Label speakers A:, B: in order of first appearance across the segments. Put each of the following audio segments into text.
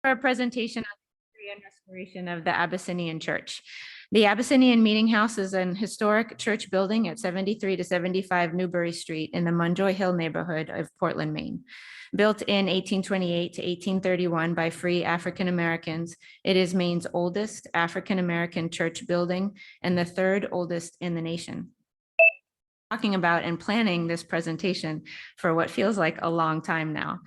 A: For a presentation on the history and restoration of the Abyssinian Church. The Abyssinian Meeting House is an historic church building at 73 to 75 Newbury Street in the Munjoy Hill neighborhood of Portland, Maine. Built in 1828 to 1831 by free African Americans, it is Maine's oldest African American church building and the third oldest in the nation. Talking about and planning this presentation for what feels like a long time now.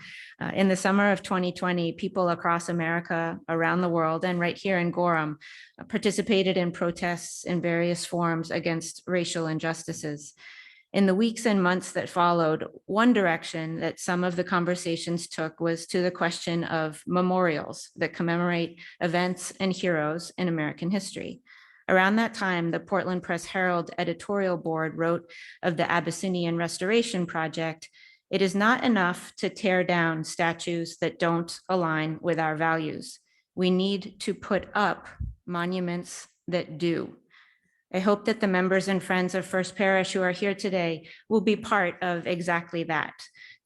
A: In the summer of 2020, people across America, around the world, and right here in Gorham participated in protests in various forms against racial injustices. In the weeks and months that followed, one direction that some of the conversations took was to the question of memorials that commemorate events and heroes in American history. Around that time, the Portland Press Herald editorial board wrote of the Abyssinian Restoration Project, "It is not enough to tear down statues that don't align with our values. We need to put up monuments that do." I hope that the members and friends of First Parish who are here today will be part of exactly that,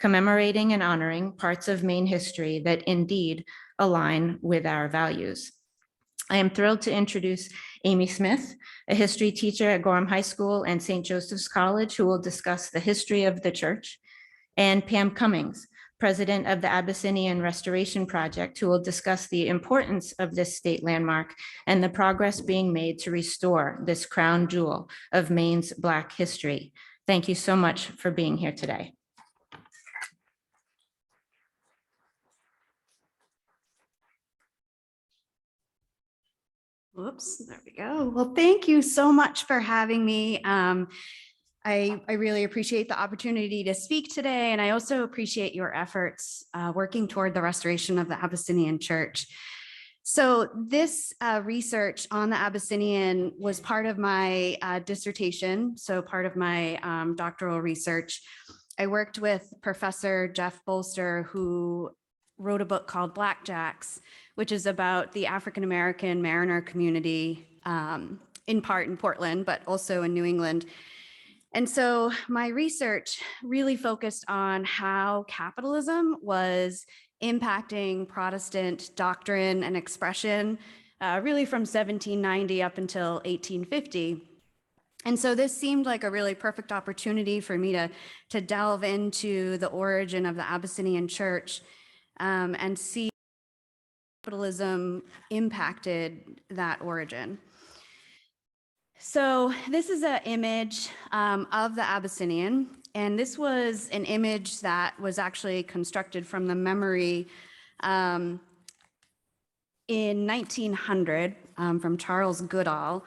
A: commemorating and honoring parts of Maine history that indeed align with our values. I am thrilled to introduce Amy Smith, a history teacher at Gorham High School and St. Joseph's College, who will discuss the history of the church, and Pam Cummings, president of the Abyssinian Restoration Project, who will discuss the importance of this state landmark and the progress being made to restore this crown jewel of Maine's Black history. Thank you so much for being here today.
B: Whoops, there we go. Well, thank you so much for having me. I really appreciate the opportunity to speak today, and I also appreciate your efforts working toward the restoration of the Abyssinian Church. So this research on the Abyssinian was part of my dissertation, so part of my doctoral research. I worked with Professor Jeff Bolster, who wrote a book called Blackjacks, which is about the African-American mariner community, in part in Portland, but also in New England. And so my research really focused on how capitalism was impacting Protestant doctrine and expression, really from 1790 up until 1850. And so this seemed like a really perfect opportunity for me to delve into the origin of the Abyssinian Church and see capitalism impacted that origin. So this is an image of the Abyssinian, and this was an image that was actually constructed from the memory in 1900 from Charles Goodall.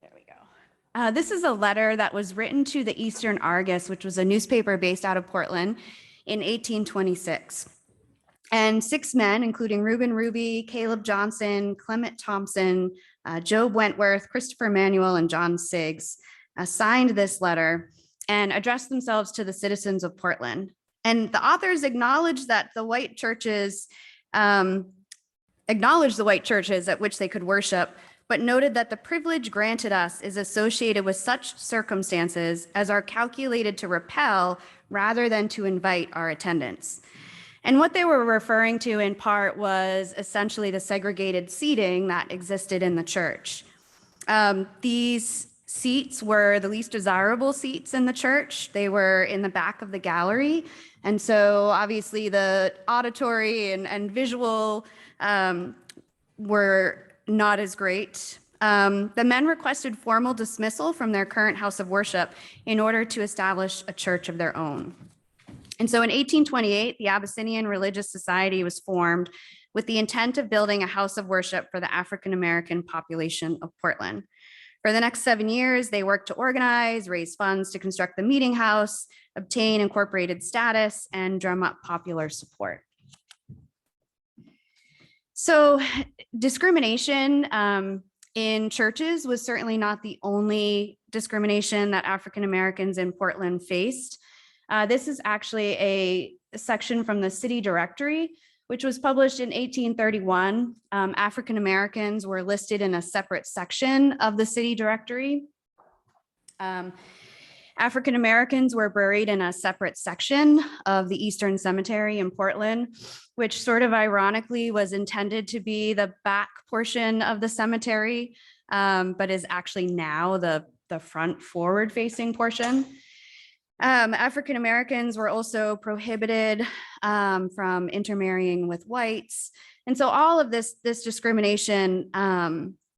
B: There we go. This is a letter that was written to the Eastern Argus, which was a newspaper based out of Portland in 1826. And 6 men, including Reuben Ruby, Caleb Johnson, Clement Thompson, Job Wentworth, Christopher Manuel, and John Siggs, signed this letter and addressed themselves to the citizens of Portland. And the authors acknowledged that the white churches, at which they could worship, but noted that the privilege granted us is associated with such circumstances as are calculated to repel rather than to invite our attendance. And what they were referring to in part was essentially the segregated seating that existed in the church. These seats were the least desirable seats in the church. They were in the back of the gallery. And so obviously the auditory and visual were not as great. The men requested formal dismissal from their current house of worship in order to establish a church of their own. And so in 1828, the Abyssinian Religious Society was formed with the intent of building a house of worship for the African-American population of Portland. For the next 7 years, they worked to organize, raise funds to construct the meeting house, obtain incorporated status, and drum up popular support. So discrimination in churches was certainly not the only discrimination that African-Americans in Portland faced. This is actually a section from the city directory, which was published in 1831. African Americans were listed in a separate section of the city directory. African Americans were buried in a separate section of the Eastern Cemetery in Portland, which sort of ironically was intended to be the back portion of the cemetery, but is actually now the front forward-facing portion. African Americans were also prohibited from intermarrying with whites. And so all of this discrimination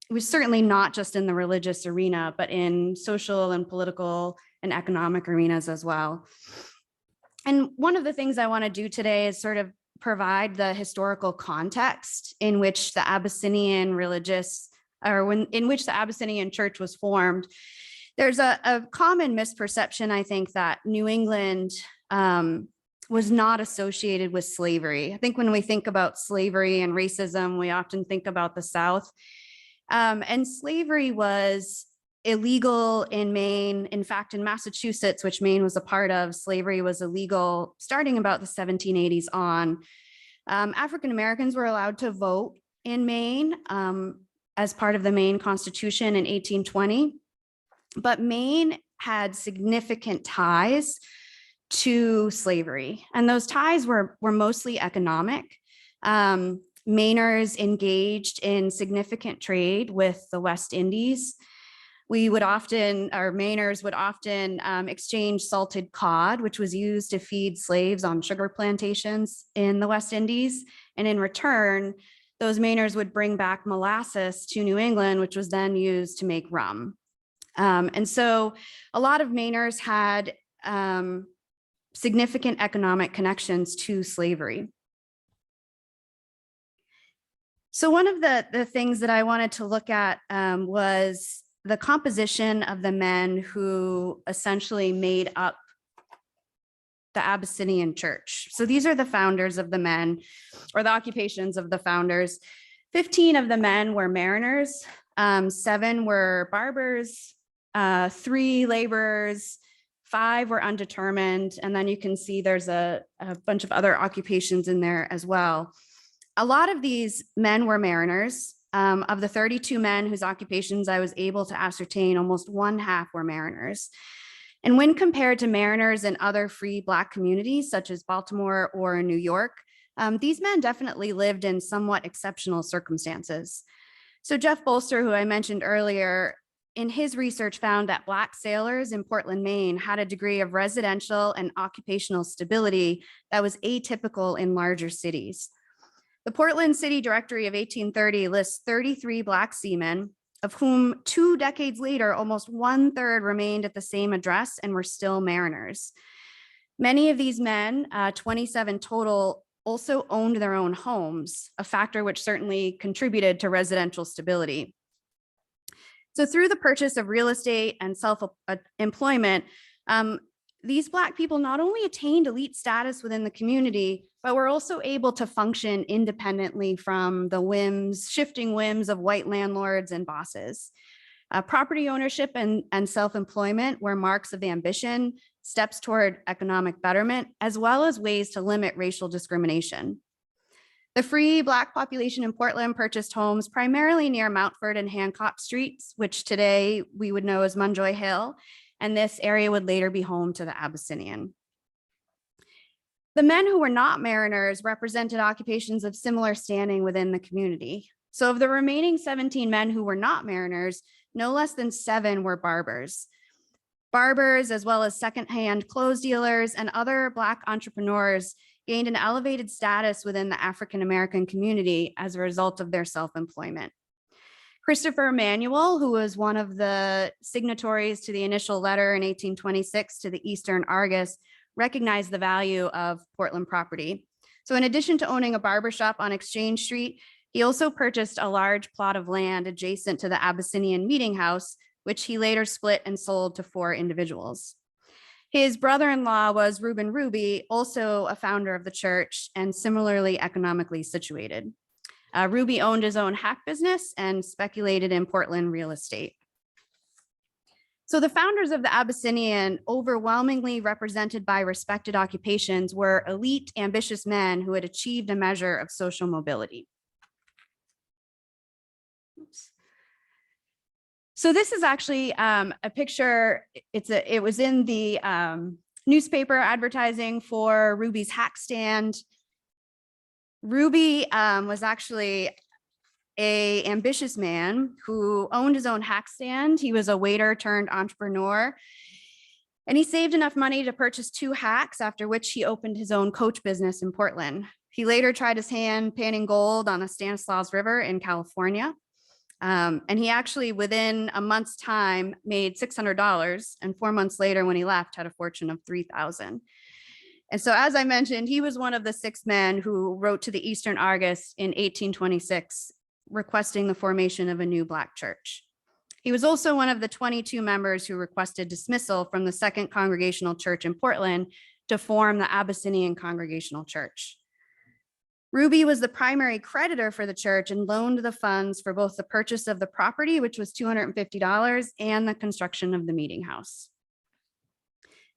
B: was certainly not just in the religious arena, but in social and political and economic arenas as well. And one of the things I want to do today is sort of provide the historical context in which the Abyssinian in which the Abyssinian church was formed. There's a common misperception, I think, that New England was not associated with slavery. I think when we think about slavery and racism, we often think about the South. And slavery was illegal in Maine. In fact, in Massachusetts, which Maine was a part of, slavery was illegal starting about the 1780s on. African Americans were allowed to vote in Maine as part of the Maine Constitution in 1820. But Maine had significant ties to slavery, and those ties were mostly economic. Mainers engaged in significant trade with the West Indies. Mainers would often exchange salted cod, which was used to feed slaves on sugar plantations in the West Indies. And in return, those Mainers would bring back molasses to New England, which was then used to make rum. And so a lot of Mainers had significant economic connections to slavery. So one of the things that I wanted to look at was the composition of the men who essentially made up the Abyssinian church. So these are the founders of the men, or the occupations of the founders. 15 of the men were mariners, 7 were barbers, 3 laborers, 5 were undetermined, and then you can see there's a bunch of other occupations in there as well. A lot of these men were mariners. Of the 32 men whose occupations I was able to ascertain, almost 1/2 were mariners. And when compared to mariners in other free Black communities, such as Baltimore or New York, these men definitely lived in somewhat exceptional circumstances. So Jeff Bolster, who I mentioned earlier, in his research found that Black sailors in Portland, Maine had a degree of residential and occupational stability that was atypical in larger cities. The Portland City Directory of 1830 lists 33 Black seamen, of whom 2 decades later, almost 1/3 remained at the same address and were still mariners. Many of these men, 27 total, also owned their own homes, a factor which certainly contributed to residential stability. So through the purchase of real estate and self-employment, these Black people not only attained elite status within the community, but were also able to function independently from the shifting whims of white landlords and bosses. Property ownership and self-employment were marks of ambition, steps toward economic betterment, as well as ways to limit racial discrimination. The free Black population in Portland purchased homes primarily near Mountford and Hancock Streets, which today we would know as Munjoy Hill, and this area would later be home to the Abyssinian. The men who were not mariners represented occupations of similar standing within the community. So of the remaining 17 men who were not mariners, no less than 7 were barbers. Barbers, as well as secondhand clothes dealers and other Black entrepreneurs, gained an elevated status within the African-American community as a result of their self-employment. Christopher Emanuel, who was one of the signatories to the initial letter in 1826 to the Eastern Argus, recognized the value of Portland property. So in addition to owning a barbershop on Exchange Street, he also purchased a large plot of land adjacent to the Abyssinian Meeting House, which he later split and sold to 4 individuals. His brother-in-law was Reuben Ruby, also a founder of the church and similarly economically situated. Ruby owned his own hack business and speculated in Portland real estate. So the founders of the Abyssinian, overwhelmingly represented by respected occupations, were elite, ambitious men who had achieved a measure of social mobility. Oops. So this is actually a picture. It was in the newspaper advertising for Ruby's hack stand. Ruby was actually a ambitious man who owned his own hack stand. He was a waiter turned entrepreneur. And he saved enough money to purchase 2 hacks, after which he opened his own coach business in Portland. He later tried his hand panning gold on the Stanislaus River in California. And he actually, within a month's time, made $600. And 4 months later, when he left, had a fortune of $3,000. And so, as I mentioned, he was one of the 6 men who wrote to the Eastern Argus in 1826, requesting the formation of a new Black church. He was also one of the 22 members who requested dismissal from the Second Congregational Church in Portland to form the Abyssinian Congregational Church. Ruby was the primary creditor for the church and loaned the funds for both the purchase of the property, which was $250, and the construction of the meeting house.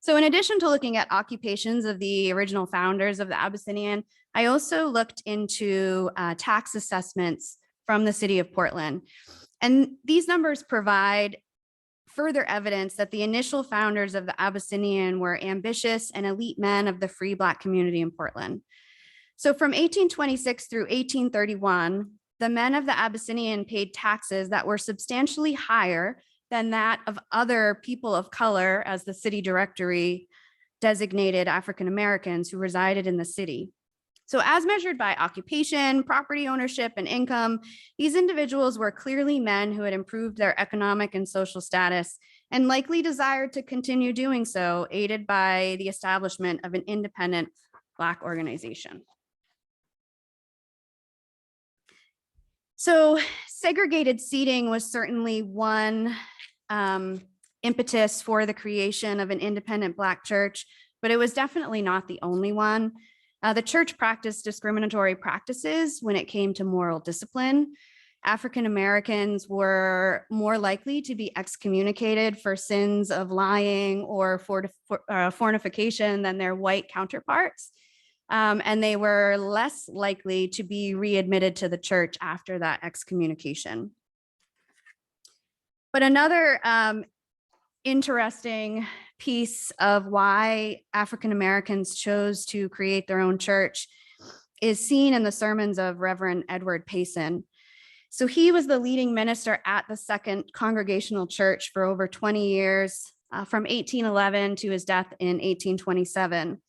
B: So in addition to looking at occupations of the original founders of the Abyssinian, I also looked into tax assessments from the city of Portland. And these numbers provide further evidence that the initial founders of the Abyssinian were ambitious and elite men of the free Black community in Portland. So from 1826 through 1831, the men of the Abyssinian paid taxes that were substantially higher than that of other people of color, as the city directory designated African Americans who resided in the city. So as measured by occupation, property ownership, and income, these individuals were clearly men who had improved their economic and social status and likely desired to continue doing so, aided by the establishment of an independent Black organization. So segregated seating was certainly one impetus for the creation of an independent Black church, but it was definitely not the only one. The church practiced discriminatory practices when it came to moral discipline. African Americans were more likely to be excommunicated for sins of lying or fornication than their white counterparts. And they were less likely to be readmitted to the church after that excommunication. But another interesting piece of why African Americans chose to create their own church is seen in the sermons of Reverend Edward Payson. So he was the leading minister at the Second Congregational Church for over 20 years, from 1811 to his death in 1827.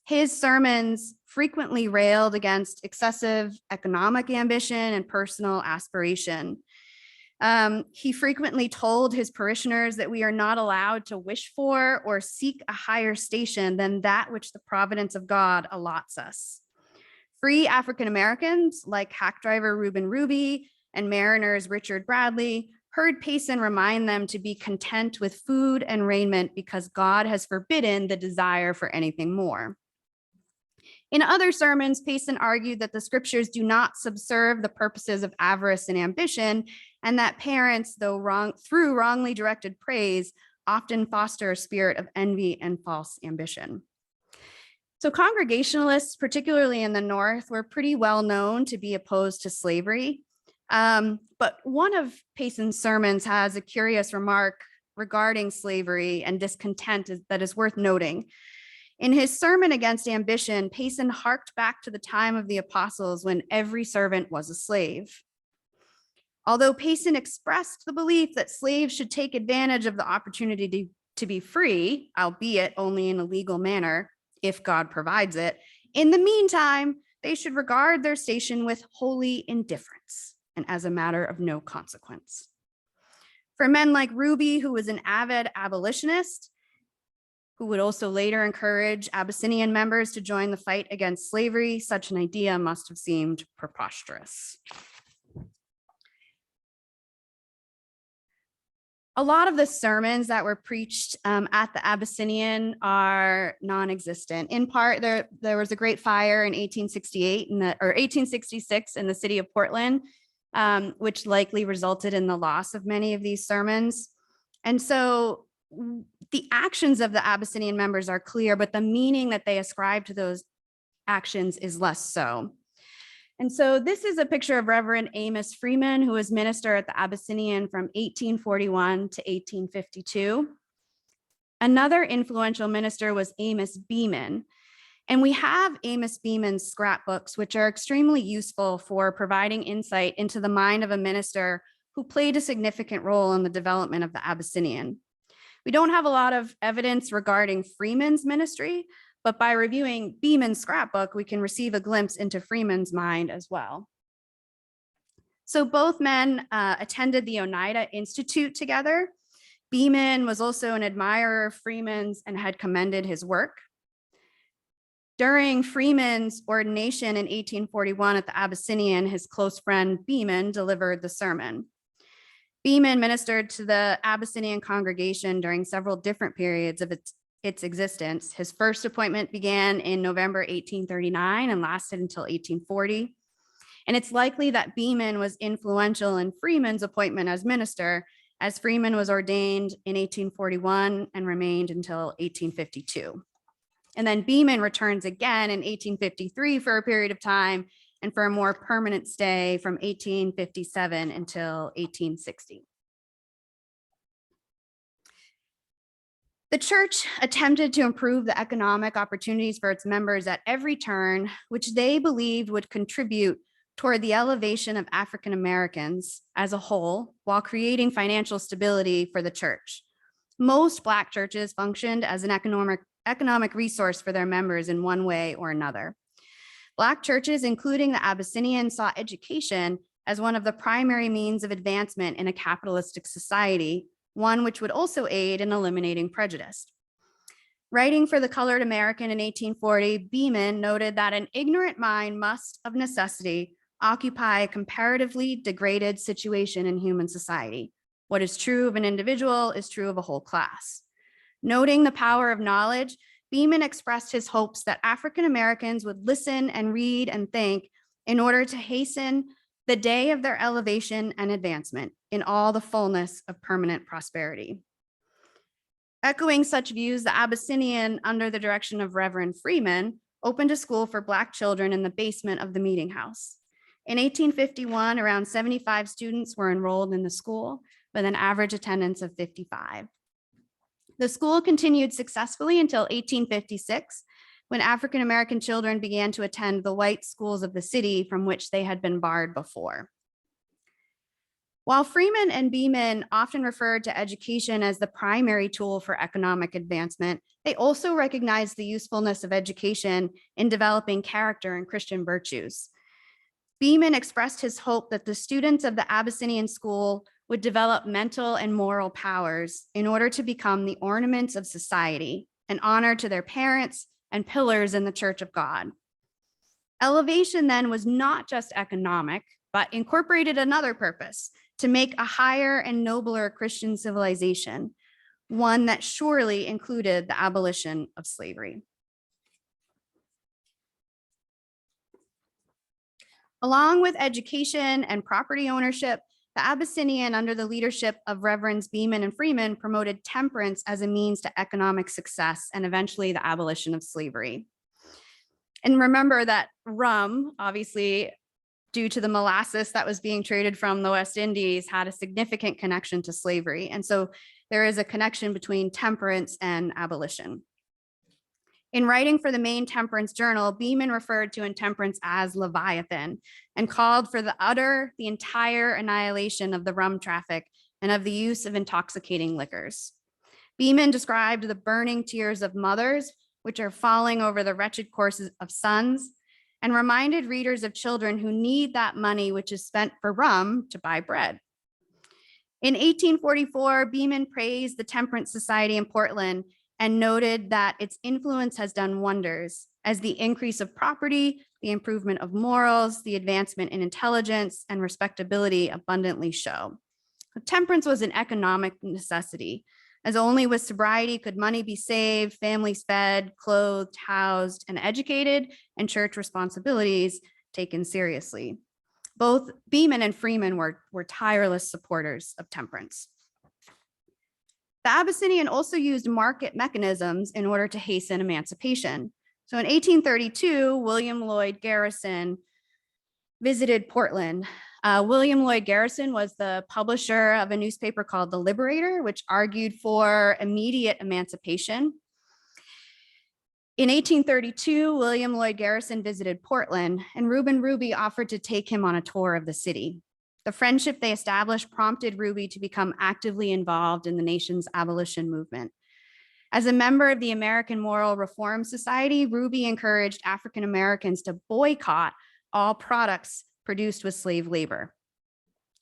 B: His sermons frequently railed against excessive economic ambition and personal aspiration. He frequently told his parishioners that we are not allowed to wish for or seek a higher station than that which the providence of God allots us. Free African Americans like hack driver Reuben Ruby and mariners Richard Bradley heard Payson remind them to be content with food and raiment because God has forbidden the desire for anything more. In other sermons, Payson argued that the scriptures do not subserve the purposes of avarice and ambition, and that parents, through wrongly directed praise, often foster a spirit of envy and false ambition. So Congregationalists, particularly in the North, were pretty well known to be opposed to slavery. But one of Payson's sermons has a curious remark regarding slavery and discontent that is worth noting. In his sermon against ambition, Payson harked back to the time of the apostles when every servant was a slave. Although Payson expressed the belief that slaves should take advantage of the opportunity to be free, albeit only in a legal manner, if God provides it, in the meantime, they should regard their station with holy indifference and as a matter of no consequence. For men like Ruby, who was an avid abolitionist, who would also later encourage Abyssinian members to join the fight against slavery, such an idea must have seemed preposterous. A lot of the sermons that were preached at the Abyssinian are non-existent. In part, there was a great fire in 1866 in the city of Portland, which likely resulted in the loss of many of these sermons. And so the actions of the Abyssinian members are clear, but the meaning that they ascribe to those actions is less so. And so this is a picture of Reverend Amos Freeman, who was minister at the Abyssinian from 1841 to 1852. Another influential minister was Amos Beeman. And we have Amos Beeman's scrapbooks, which are extremely useful for providing insight into the mind of a minister who played a significant role in the development of the Abyssinian. We don't have a lot of evidence regarding Freeman's ministry, but by reviewing Beeman's scrapbook, we can receive a glimpse into Freeman's mind as well. So both men attended the Oneida Institute together. Beeman was also an admirer of Freeman's and had commended his work. During Freeman's ordination in 1841 at the Abyssinian, his close friend Beeman delivered the sermon. Beeman ministered to the Abyssinian congregation during several different periods of its existence. His first appointment began in November 1839 and lasted until 1840. And it's likely that Beeman was influential in Freeman's appointment as minister, as Freeman was ordained in 1841 and remained until 1852. And then Beeman returns again in 1853 for a period of time and for a more permanent stay from 1857 until 1860. The church attempted to improve the economic opportunities for its members at every turn, which they believed would contribute toward the elevation of African Americans as a whole, while creating financial stability for the church. Most Black churches functioned as an economic resource for their members in one way or another. Black churches, including the Abyssinian, saw education as one of the primary means of advancement in a capitalistic society, one which would also aid in eliminating prejudice. Writing for the Colored American in 1840, Beeman noted that an ignorant mind must, of necessity, occupy a comparatively degraded situation in human society. What is true of an individual is true of a whole class. Noting the power of knowledge, Beeman expressed his hopes that African Americans would listen and read and think in order to hasten the day of their elevation and advancement in all the fullness of permanent prosperity. Echoing such views, the Abyssinian, under the direction of Reverend Freeman, opened a school for Black children in the basement of the meeting house. In 1851, around 75 students were enrolled in the school with an average attendance of 55. The school continued successfully until 1856, when African American children began to attend the white schools of the city from which they had been barred before. While Freeman and Beeman often referred to education as the primary tool for economic advancement, they also recognized the usefulness of education in developing character and Christian virtues. Beeman expressed his hope that the students of the Abyssinian school would develop mental and moral powers in order to become the ornaments of society, an honor to their parents and pillars in the Church of God. Elevation then was not just economic, but incorporated another purpose: to make a higher and nobler Christian civilization, one that surely included the abolition of slavery. Along with education and property ownership, the Abyssinian, under the leadership of Reverends Beeman and Freeman, promoted temperance as a means to economic success and eventually the abolition of slavery. And remember that rum, obviously, due to the molasses that was being traded from the West Indies, had a significant connection to slavery. And so there is a connection between temperance and abolition. In writing for the Maine Temperance Journal, Beeman referred to intemperance as Leviathan and called for the entire annihilation of the rum traffic and of the use of intoxicating liquors. Beeman described the burning tears of mothers, which are falling over the wretched corses of sons, and reminded readers of children who need that money which is spent for rum to buy bread. In 1844, Beeman praised the Temperance Society in Portland and noted that its influence has done wonders as the increase of property, the improvement of morals, the advancement in intelligence and respectability abundantly show. Temperance was an economic necessity, as only with sobriety could money be saved, families fed, clothed, housed, and educated, and church responsibilities taken seriously. Both Beeman and Freeman were tireless supporters of temperance. The Abyssinian also used market mechanisms in order to hasten emancipation. So in 1832, William Lloyd Garrison visited Portland. William Lloyd Garrison was the publisher of a newspaper called The Liberator, which argued for immediate emancipation. In 1832, William Lloyd Garrison visited Portland, and Reuben Ruby offered to take him on a tour of the city. The friendship they established prompted Ruby to become actively involved in the nation's abolition movement. As a member of the American Moral Reform Society, Ruby encouraged African Americans to boycott all products produced with slave labor.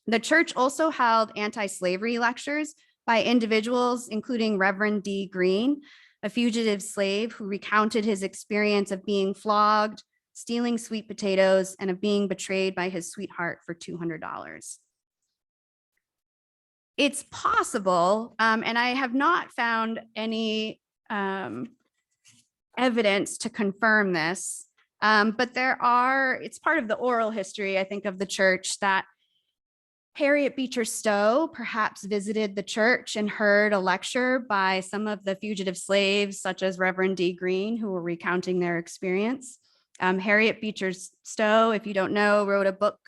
B: The church also held anti-slavery lectures by individuals, including Reverend D. Green, a fugitive slave who recounted his experience of being flogged, stealing sweet potatoes, and of being betrayed by his sweetheart for $200. It's possible, and I have not found any evidence to confirm this, but it's part of the oral history, I think, of the church that Harriet Beecher Stowe perhaps visited the church and heard a lecture by some of the fugitive slaves, such as Reverend D. Green, who were recounting their experience. Harriet Beecher Stowe, if you don't know, wrote a book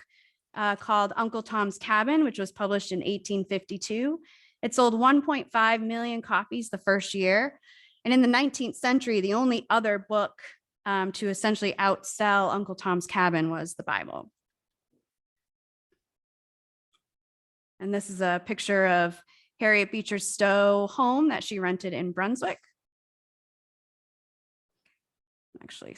B: called Uncle Tom's Cabin, which was published in 1852. It sold 1.5 million copies the first year. And in the 19th century, the only other book to essentially outsell Uncle Tom's Cabin was the Bible. And this is a picture of Harriet Beecher Stowe home that she rented in Brunswick. Actually,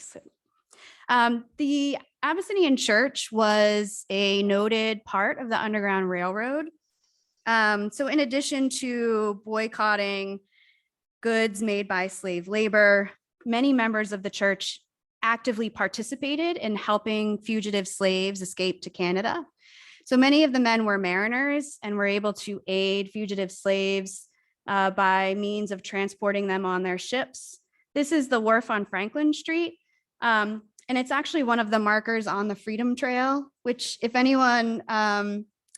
B: the Abyssinian Church was a noted part of the Underground Railroad. So in addition to boycotting goods made by slave labor, many members of the church actively participated in helping fugitive slaves escape to Canada. So many of the men were mariners and were able to aid fugitive slaves by means of transporting them on their ships. This is the wharf on Franklin Street. And it's actually one of the markers on the Freedom Trail, which if anyone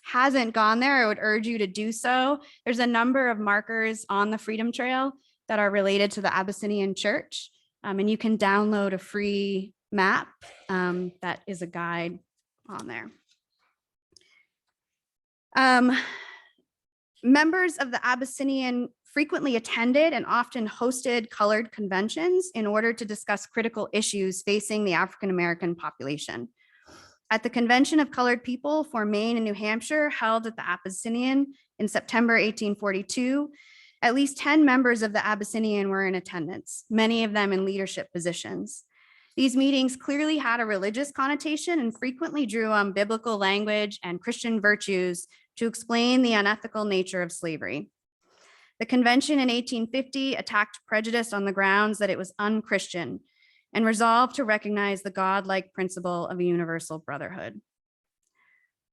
B: hasn't gone there, I would urge you to do so. There's a number of markers on the Freedom Trail that are related to the Abyssinian Church. And you can download a free map that is a guide on there. Members of the Abyssinian frequently attended and often hosted colored conventions in order to discuss critical issues facing the African American population. At the Convention of Colored People for Maine and New Hampshire, held at the Abyssinian in September 1842, at least 10 members of the Abyssinian were in attendance, many of them in leadership positions. These meetings clearly had a religious connotation and frequently drew on biblical language and Christian virtues to explain the unethical nature of slavery. The convention in 1850 attacked prejudice on the grounds that it was unchristian and resolved to recognize the godlike principle of a universal brotherhood.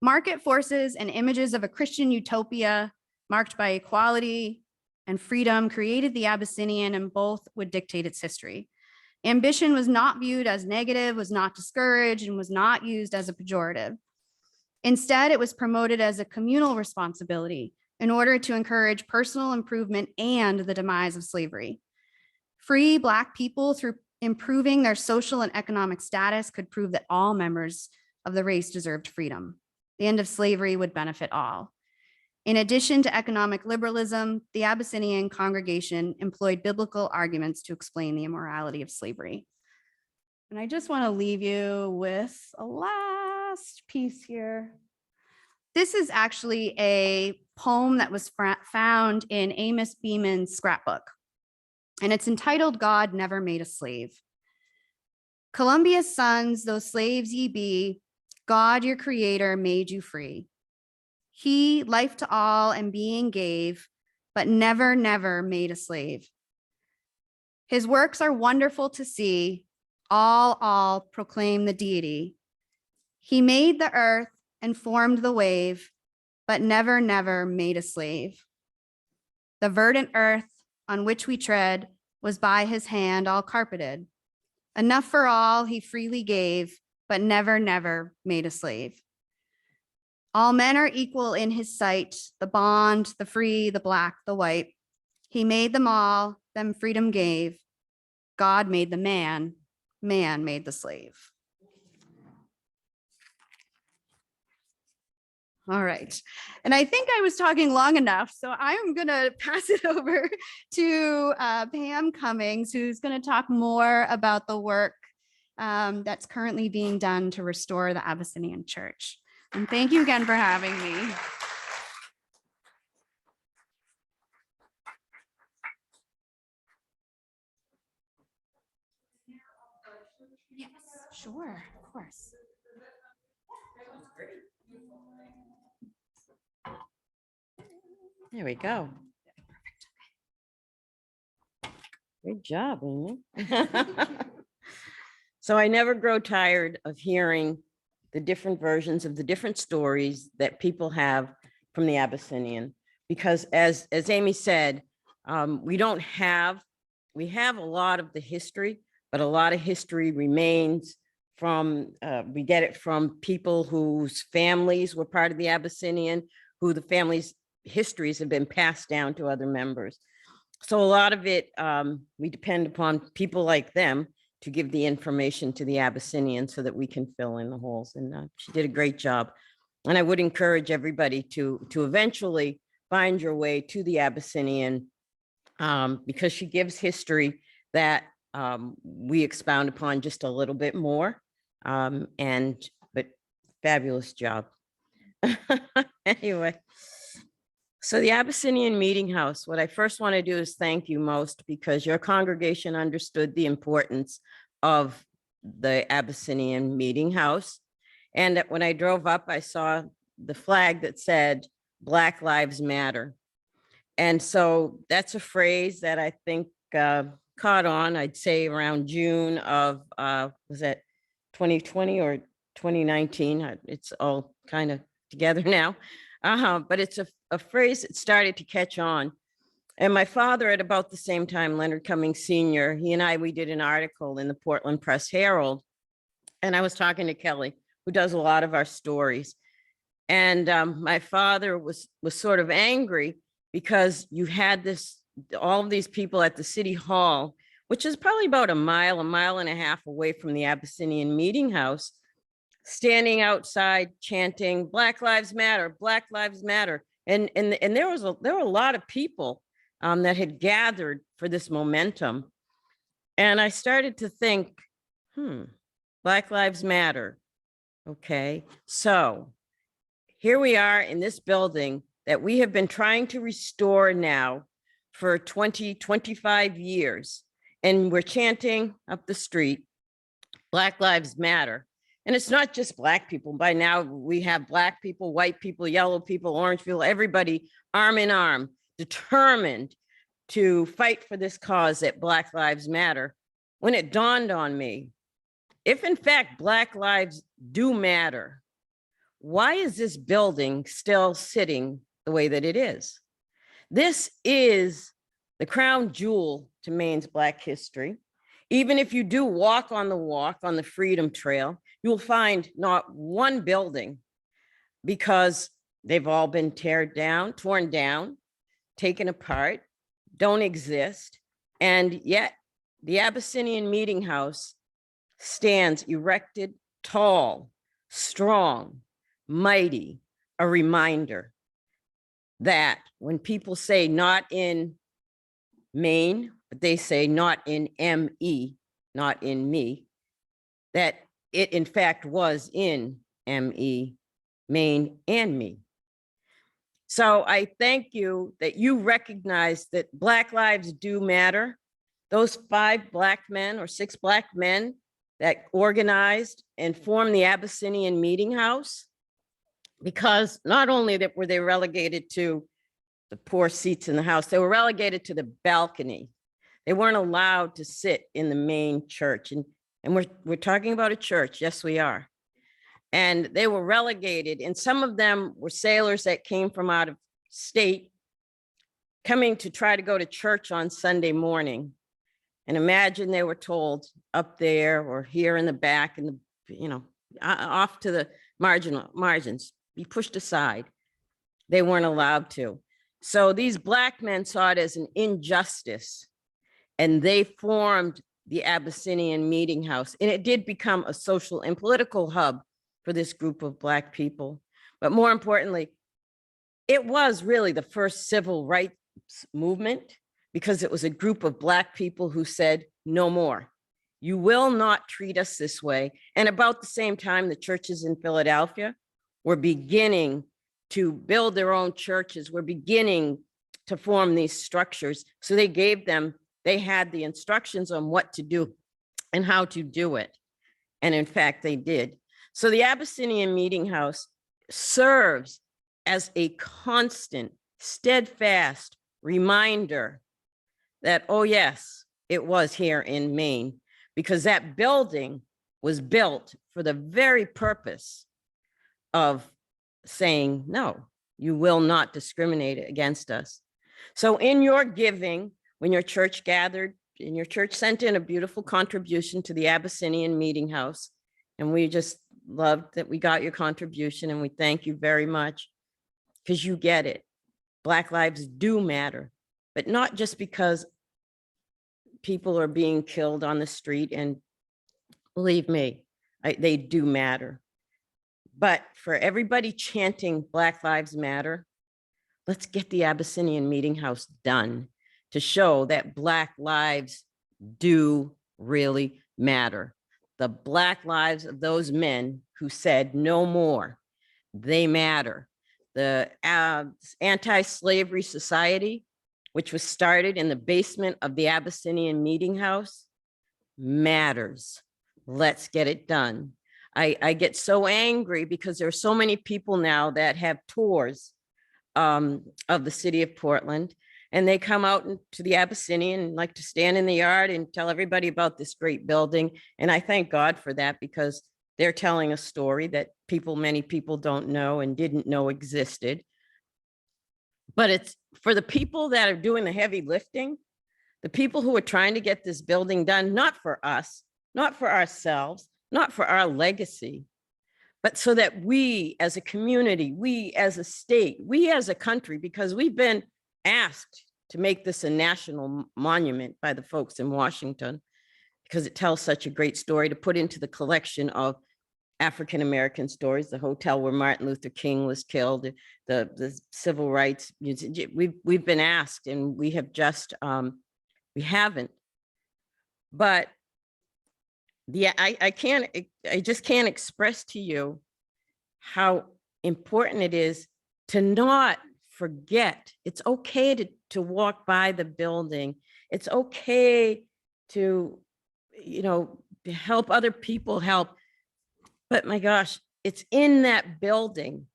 B: Market forces and images of a Christian utopia marked by equality and freedom created the Abyssinian, and both would dictate its history. Ambition was not viewed as negative, was not discouraged, and was not used as a pejorative. Instead, it was promoted as a communal responsibility in order to encourage personal improvement and the demise of slavery. Free Black people, through improving their social and economic status, could prove that all members of the race deserved freedom. The end of slavery would benefit all. In addition to economic liberalism, the Abyssinian congregation employed biblical arguments to explain the immorality of slavery. And I just want to leave you with a last piece here. This is actually a poem that was found in Amos Beeman's scrapbook, and it's entitled "God Never Made a Slave." Columbia's sons, though slaves ye be, God your creator made you free. He life to all and being gave, but never, never made a slave. His works are wonderful to see, all proclaim the deity. He made the earth and formed the wave, but never, never made a slave. The verdant earth on which we tread was by his hand all carpeted. Enough for all he freely gave, but never, never made a slave. All men are equal in his sight, the bond, the free, the black, the white. He made them all, them freedom gave. God made the man, man made the slave. All right. And I think I was talking long enough, so I'm going to pass it over to Pam Cummings, who's going to talk more about the work that's currently being done to restore the Abyssinian Church. And thank you again for having me. Yes, sure, of course.
C: There we go. Great job, Amy. So I never grow tired of hearing the different versions of the different stories that people have from the Abyssinian, because as Amy said, we have a lot of the history, but a lot of history remains from, we get it from people whose families were part of the Abyssinian, who the families' histories have been passed down to other members. So a lot of it, we depend upon people like them to give the information to the Abyssinian so that we can fill in the holes. And she did a great job. And I would encourage everybody to eventually find your way to the Abyssinian, because she gives history that we expound upon just a little bit more. But fabulous job. Anyway. So the Abyssinian Meeting House, what I first want to do is thank you most, because your congregation understood the importance of the Abyssinian Meeting House. And when I drove up, I saw the flag that said Black Lives Matter. And so that's a phrase that I think caught on, I'd say around June of, was that 2020 or 2019? It's all kind of together now. But it's a phrase that started to catch on. And my father, at about the same time, Leonard Cummings Sr., he and we did an article in the Portland Press Herald. And I was talking to Kelly, who does a lot of our stories. And my father was sort of angry because you had all of these people at the city hall, which is probably about a mile and a half away from the Abyssinian Meeting House, standing outside chanting Black Lives Matter, Black Lives Matter. And there were a lot of people that had gathered for this momentum. And I started to think, Black Lives Matter. Okay, so here we are in this building that we have been trying to restore now for 25 years. And we're chanting up the street, Black Lives Matter. And it's not just Black people. By now we have Black people, white people, yellow people, orange people, everybody arm in arm, determined to fight for this cause that Black Lives Matter. When it dawned on me, if in fact Black lives do matter, why is this building still sitting the way that it is? This is the crown jewel to Maine's Black history. Even if you do walk on the Freedom Trail, you will find not one building, because they've all been torn down, taken apart, don't exist. And yet the Abyssinian Meeting House stands erected, tall, strong, mighty, a reminder that when people say not in Maine, but they say not in M-E, not in me, that it in fact was in M-E, Maine and me. So I thank you that you recognize that Black lives do matter. Those 5 Black men or 6 Black men that organized and formed the Abyssinian Meeting House, because not only that were they relegated to the poor seats in the house, they were relegated to the balcony. They weren't allowed to sit in the main church. And we're talking about a church. Yes, we are. And they were relegated. And some of them were sailors that came from out of state, coming to try to go to church on Sunday morning. And imagine they were told up there or here in the back, and off to the margins, be pushed aside. They weren't allowed to. So these Black men saw it as an injustice, and they formed the Abyssinian Meeting House. And it did become a social and political hub for this group of Black people. But more importantly, it was really the first civil rights movement because it was a group of Black people who said, no more. You will not treat us this way. And about the same time, the churches in Philadelphia were beginning to build their own churches, were beginning to form these structures. So they had the instructions on what to do and how to do it. And in fact, they did. So the Abyssinian Meeting House serves as a constant, steadfast reminder that, oh yes, it was here in Maine, because that building was built for the very purpose of saying, no, you will not discriminate against us. So in your giving, when your church gathered, and your church sent in a beautiful contribution to the Abyssinian Meeting House, and we just loved that we got your contribution, and we thank you very much, because you get it. Black lives do matter, but not just because people are being killed on the street, and believe me, they do matter. But for everybody chanting Black Lives Matter, let's get the Abyssinian Meeting House done to show that Black lives do really matter. The Black lives of those men who said no more, they matter. The Anti-Slavery Society, which was started in the basement of the Abyssinian Meeting House, matters. Let's get it done. I get so angry because there are so many people now that have tours of the city of Portland, and they come out to the Abyssinian and like to stand in the yard and tell everybody about this great building. And I thank God for that, because they're telling a story that many people don't know and didn't know existed. But it's for the people that are doing the heavy lifting, the people who are trying to get this building done, not for us, not for ourselves, not for our legacy, but so that we as a community, we as a state, we as a country, because we've been asked to make this a national monument by the folks in Washington, because it tells such a great story, to put into the collection of African-American stories, the hotel where Martin Luther King was killed, the civil rights. We've been asked, and we have just, we haven't. But I just can't express to you how important it is to not forget. It's okay to walk by the building. It's okay to, help other people help. But my gosh, it's in that building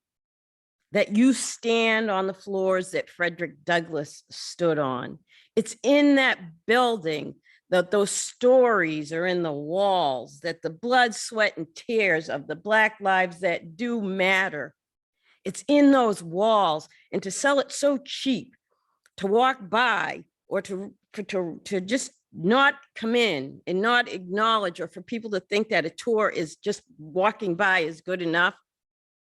C: that you stand on the floors that Frederick Douglass stood on. It's in that building that those stories are in the walls, that the blood, sweat, and tears of the Black lives that do matter. It's in those walls. And to sell it so cheap, to walk by, or to just not come in and not acknowledge, or for people to think that a tour is just walking by is good enough,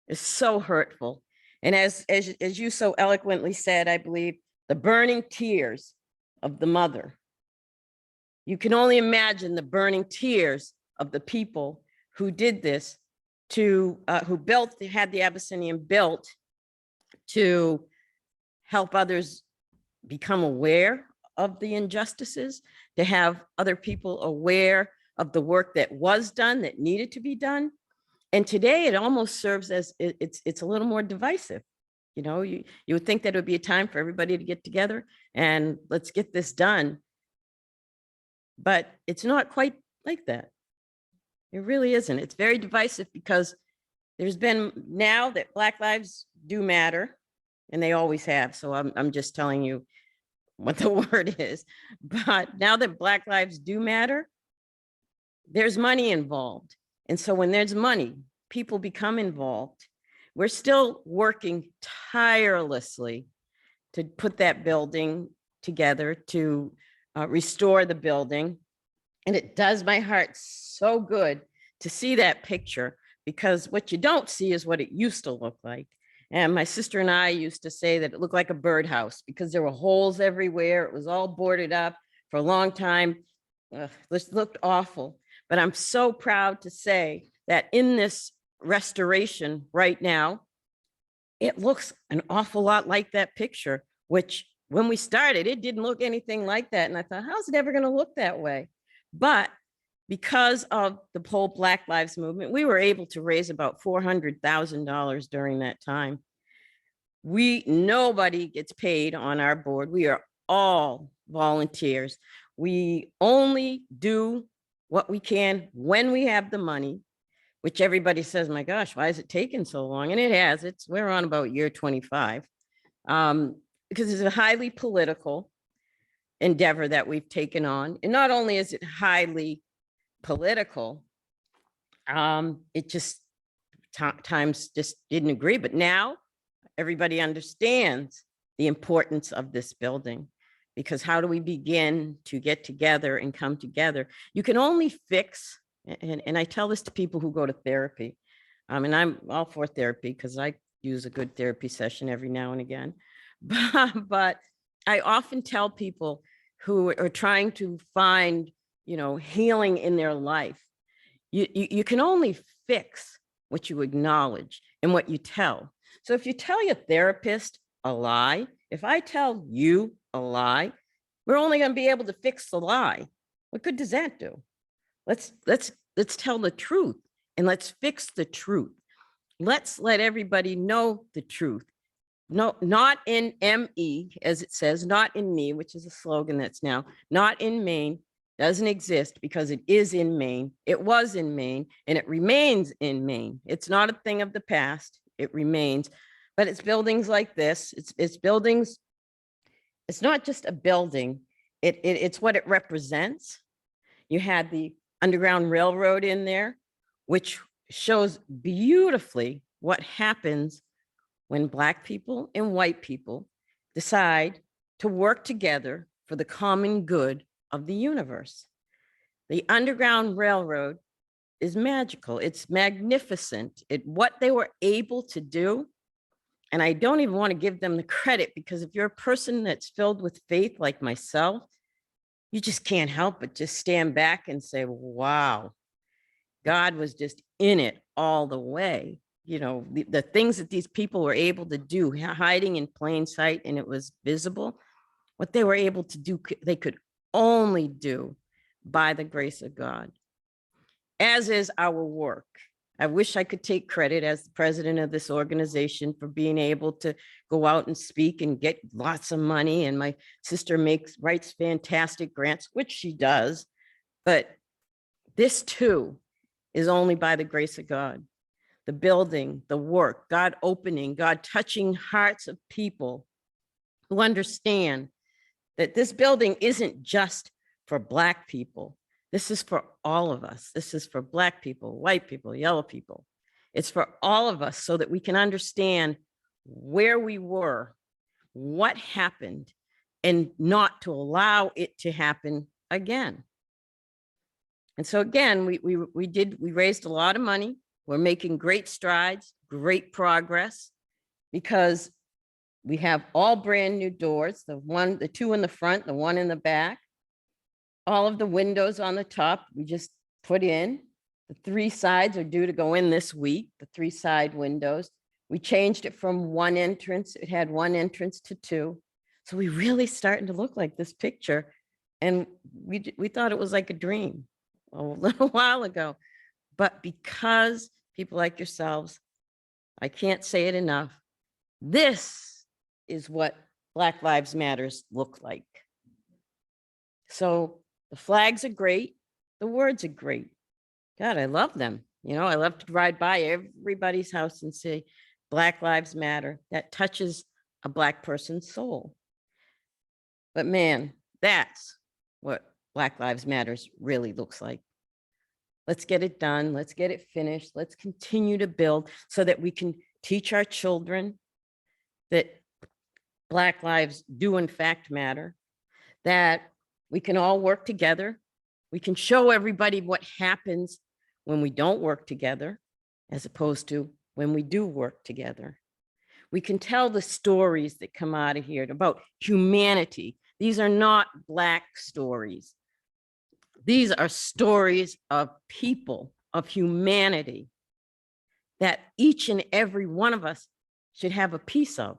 C: is so hurtful. And as you so eloquently said, I believe, the burning tears of the mother. You can only imagine the burning tears of the people who did this, who had the Abyssinian built to help others become aware of the injustices, to have other people aware of the work that was done, that needed to be done. And today it almost serves as, it's a little more divisive. You would think that it would be a time for everybody to get together and let's get this done. But it's not quite like that. It really isn't. It's very divisive, because there's been, now that Black lives do matter, and they always have. So I'm just telling you what the word is. But now that Black lives do matter, there's money involved. And so when there's money, people become involved. We're still working tirelessly to put that building together, to restore the building. And it does my heart so good to see that picture, because what you don't see is what it used to look like. And my sister and I used to say that it looked like a birdhouse because there were holes everywhere. It was all boarded up for a long time. This looked awful. But I'm so proud to say that in this restoration right now, it looks an awful lot like that picture, which when we started, it didn't look anything like that. And I thought, how's it ever going to look that way? But because of the whole Black Lives Movement, we were able to raise about $400,000 during that time. Nobody gets paid on our board. We are all volunteers. We only do what we can when we have the money, which everybody says, my gosh, why is it taking so long? And it has. We're on about year 25, because it's a highly political endeavor that we've taken on. And not only is it highly political, it just times just didn't agree. But now everybody understands the importance of this building, because how do we begin to get together and come together? You can only fix, and I tell this to people who go to therapy, and I'm all for therapy because I use a good therapy session every now and again. But I often tell people who are trying to find, healing in their life, you can only fix what you acknowledge and what you tell. So if you tell your therapist a lie, if I tell you a lie, we're only going to be able to fix the lie. What good does that do? Let's tell the truth, and let's fix the truth. Let's let everybody know the truth. No, not in ME, as it says, not in me, which is a slogan that's now not in Maine, doesn't exist because it is in Maine. It was in Maine, and it remains in Maine. It's not a thing of the past. It remains, but it's buildings like this. It's buildings. It's not just a building. It's what it represents. You had the Underground Railroad in there, which shows beautifully what happens when Black people and white people decide to work together for the common good of the universe. The Underground Railroad is magical. It's magnificent. What they were able to do, and I don't even want to give them the credit, because if you're a person that's filled with faith like myself, you just can't help but just stand back and say, wow, God was just in it all the way. The things that these people were able to do, hiding in plain sight, and it was visible, what they were able to do, they could only do by the grace of God, as is our work. I wish I could take credit as the president of this organization for being able to go out and speak and get lots of money. And my sister writes fantastic grants, which she does. But this too is only by the grace of God. The building, the work, God opening, God touching hearts of people who understand that this building isn't just for Black people. This is for all of us. This is for Black people, white people, yellow people. It's for all of us so that we can understand where we were, what happened, and not to allow it to happen again. And so again, we raised a lot of money. We're making great strides, great progress, because we have all brand new doors, the two in the front, the one in the back. All of the windows on the top, we just put in. The 3 sides are due to go in this week, the 3 side windows. We changed it from 1 entrance. It had 1 entrance to 2. So we really starting to look like this picture. And we thought it was like a dream a little while ago. But because people like yourselves, I can't say it enough, this is what Black Lives Matters look like. So the flags are great. The words are great. God, I love them. I love to ride by everybody's house and say, Black Lives Matter. That touches a Black person's soul. But man, that's what Black Lives Matters really looks like. Let's get it done. Let's get it finished. Let's continue to build so that we can teach our children that Black lives do in fact matter, that we can all work together. We can show everybody what happens when we don't work together, as opposed to when we do work together. We can tell the stories that come out of here about humanity. These are not Black stories. These are stories of people, of humanity, that each and every one of us should have a piece of.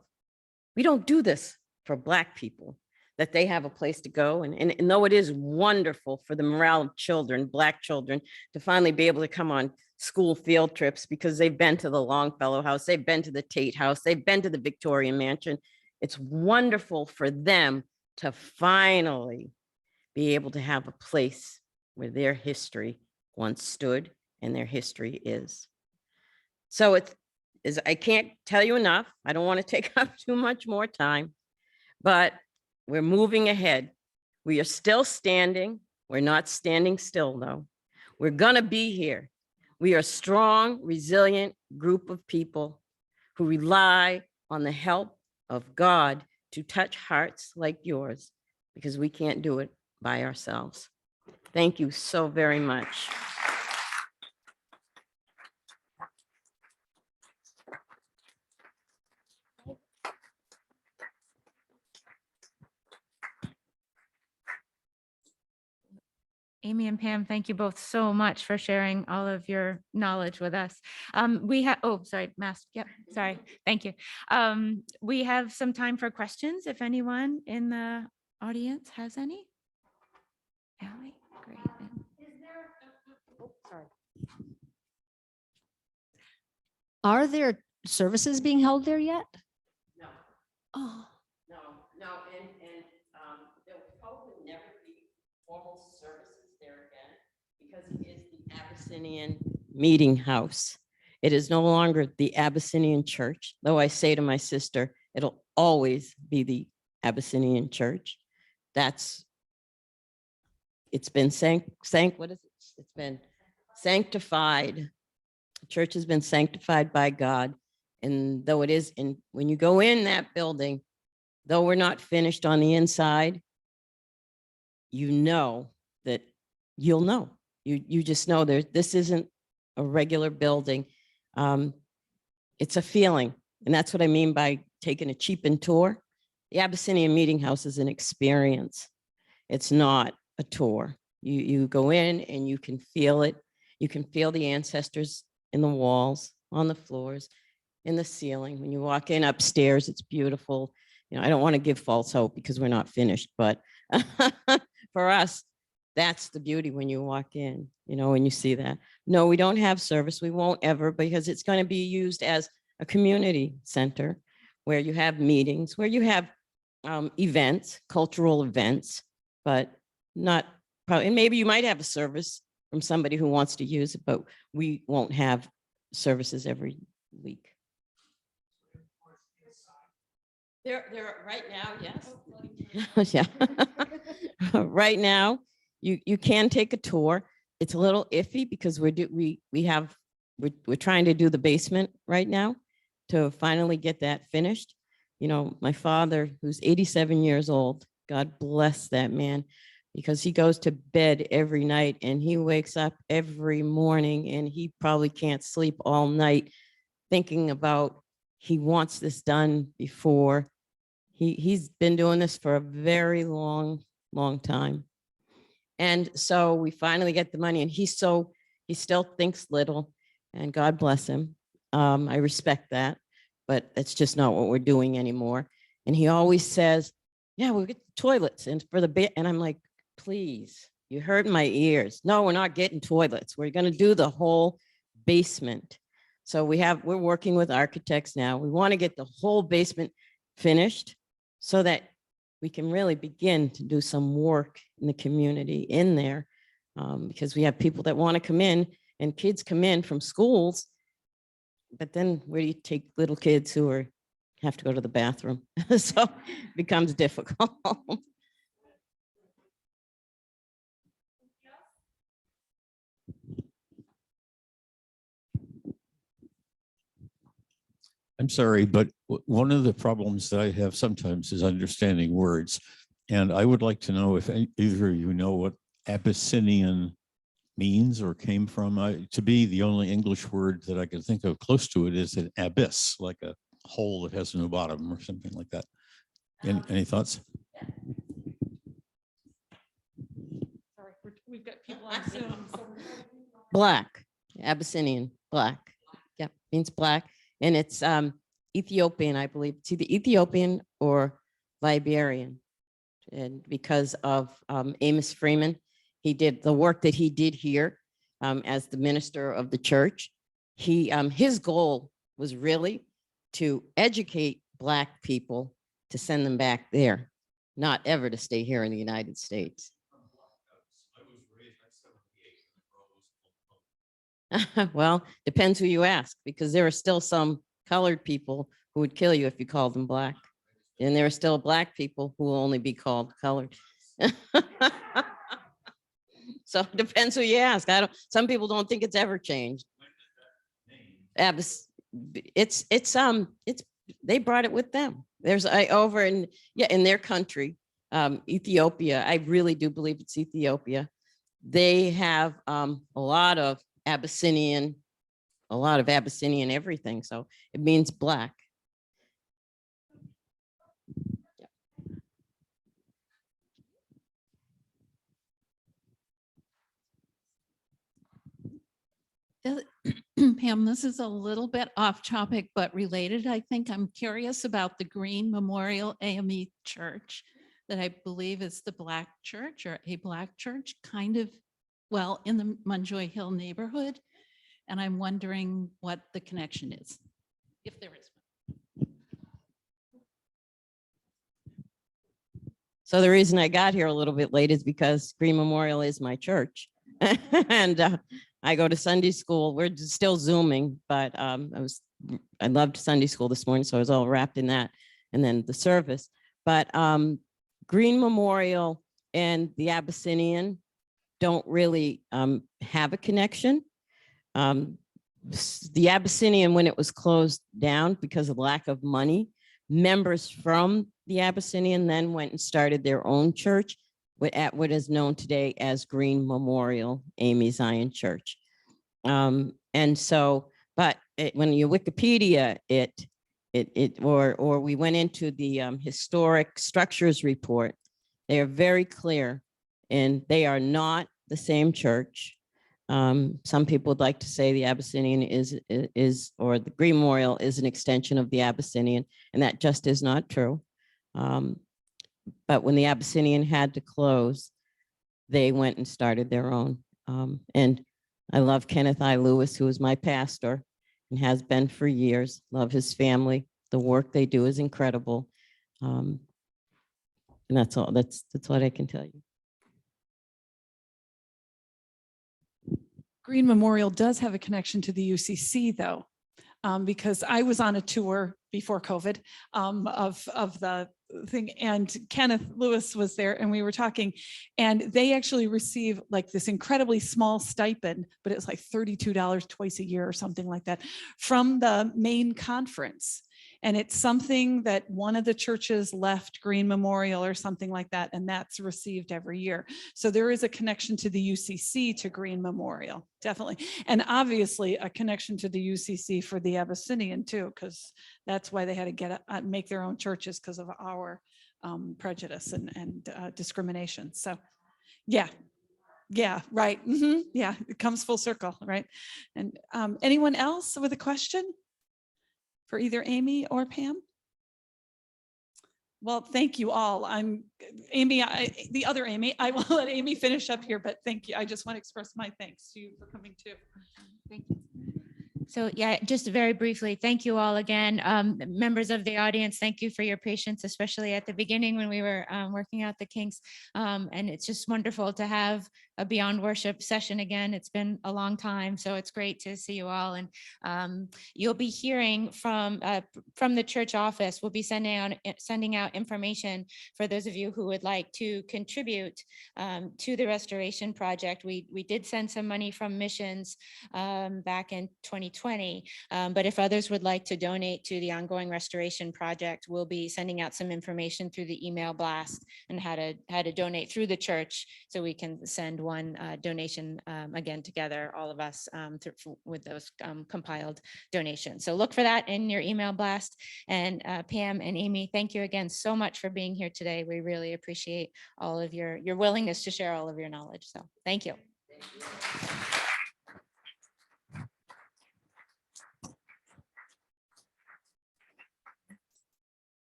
C: We don't do this for Black people, that they have a place to go. And though it is wonderful for the morale of children, Black children, to finally be able to come on school field trips because they've been to the Longfellow House, they've been to the Tate House, they've been to the Victorian Mansion. It's wonderful for them to finally be able to have a place where their history once stood and their history is. So I can't tell you enough. I don't want to take up too much more time, but we're moving ahead. We are still standing. We're not standing still, though. We're going to be here. We are a strong, resilient group of people who rely on the help of God to touch hearts like yours, because we can't do it by ourselves. Thank you so very much.
A: Amy and Pam, thank you both so much for sharing all of your knowledge with us. We have, oh, sorry, mask. Yep, sorry. Thank you. We have some time for questions if anyone in the audience has any. Allie, great.
D: Are there services being held there yet?
C: No.
D: Oh,
C: No, and there will probably never be formal services there again because it is the Abyssinian meeting house. It is no longer the Abyssinian church, though I say to my sister, it'll always be the Abyssinian church. It's been what is it? It's been sanctified. The church has been sanctified by God. And though it is when you go in that building, though we're not finished on the inside, you know that you'll know. You just know this isn't a regular building. It's a feeling. And that's what I mean by taking a cheapened tour. The Abyssinian Meeting House is an experience. It's not a tour. You go in and you can feel it. You can feel the ancestors in the walls, on the floors, in the ceiling. When you walk in upstairs, it's beautiful. You know, I don't want to give false hope because we're not finished, but for us, that's the beauty when you walk in, you know, when you see that. No, we don't have service. We won't ever, because it's going to be used as a community center where you have meetings, where you have events, cultural events, but not probably, and maybe you might have a service from somebody who wants to use it, but we won't have services every week. There right now, yes. Yeah. Right now, you can take a tour. It's a little iffy because we're trying to do the basement right now to finally get that finished. You know, my father, who's 87 years old, God bless that man, because he goes to bed every night and he wakes up every morning and he probably can't sleep all night thinking about he wants this done before. He's been doing this for a very long time. And so we finally get the money, and he still thinks little, and God bless him. I respect that, but that's just not what we're doing anymore. And he always says, yeah, we'll get the toilets and for the bit. And I'm like, please, you hurt my ears. No, we're not getting toilets. We're going to do the whole basement. So we're working with architects now. We want to get the whole basement finished so that we can really begin to do some work in the community in there, because we have people that want to come in, and kids come in from schools, but then where do you take little kids who have to go to the bathroom? So it becomes difficult.
E: I'm sorry, but one of the problems that I have sometimes is understanding words. And I would like to know if either of you know what Abyssinian means or came from. To be the only English word that I can think of close to it is an abyss, like a hole that has no bottom or something like that. Any thoughts?
A: Sorry, we've got people on Zoom.
C: Black, Abyssinian, black. Yeah, means black. And it's Ethiopian, I believe. It's either Ethiopian or Liberian. And because of Amos Freeman, he did the work that he did here as the minister of the church. His goal was really to educate Black people to send them back there, not ever to stay here in the United States. Well, depends who you ask, because there are still some colored people who would kill you if you called them Black. And there are still Black people who will only be called colored. So it depends who you ask. Some people don't think it's ever changed. They brought it with them. There's over in their country, Ethiopia. I really do believe it's Ethiopia. They have a lot of Abyssinian everything. So it means Black.
F: Pam, this is a little bit off topic, but related. I think I'm curious about the Green Memorial AME Church that I believe is the Black church or a Black church, kind of, well, in the Munjoy Hill neighborhood. And I'm wondering what the connection is, if there is.
C: So the reason I got here a little bit late is because Green Memorial is my church. And I go to Sunday school. We're still Zooming, but I loved Sunday school this morning, so I was all wrapped in that. And then the service. But Green Memorial and the Abyssinian don't really have a connection. The Abyssinian, when it was closed down because of lack of money, members from the Abyssinian then went and started their own church at what is known today as Green Memorial AME Zion Church. And so, but when you Wikipedia or we went into the historic structures report, they are very clear, and they are not the same church. Some people would like to say the Abyssinian is or the Green Memorial is an extension of the Abyssinian, and that just is not true. But when the Abyssinian had to close, they went and started their own. And I love Kenneth I. Lewis, who is my pastor and has been for years. Love his family. The work they do is incredible. And that's all. That's what I can tell you.
F: Green Memorial does have a connection to the UCC though, because I was on a tour before COVID of the thing, and Kenneth Lewis was there, and we were talking, and they actually receive like this incredibly small stipend, but it's like $32 twice a year or something like that from the main conference. And it's something that one of the churches left Green Memorial or something like that, and that's received every year. So there is a connection to the UCC to Green Memorial, definitely. And obviously a connection to the UCC for the Abyssinian too, because that's why they had to make their own churches because of our prejudice and discrimination. So yeah, right. Yeah, it comes full circle, right? And anyone else with a question for either Amy or Pam? Well, thank you all. I'm Amy, the other Amy. I will let Amy finish up here, but thank you. I just want to express my thanks to you for coming too.
A: Thank you. So yeah, just very briefly, thank you all again. Members of the audience, thank you for your patience, especially at the beginning when we were working out the kinks. And it's just wonderful to have a Beyond Worship session again. It's been a long time, so it's great to see you all. And you'll be hearing from the church office. We'll be sending out information for those of you who would like to contribute to the restoration project. We did send some money from missions back in 2020, but if others would like to donate to the ongoing restoration project, we'll be sending out some information through the email blast and how to donate through the church, so we can send one donation again together, all of us with those compiled donations. So look for that in your email blast. And Pam and Amy, thank you again so much for being here today. We really appreciate all of your willingness to share all of your knowledge. So thank you.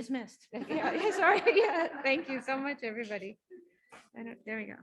A: dismissed. Yeah, sorry. Yeah, thank you so much, everybody. There we go.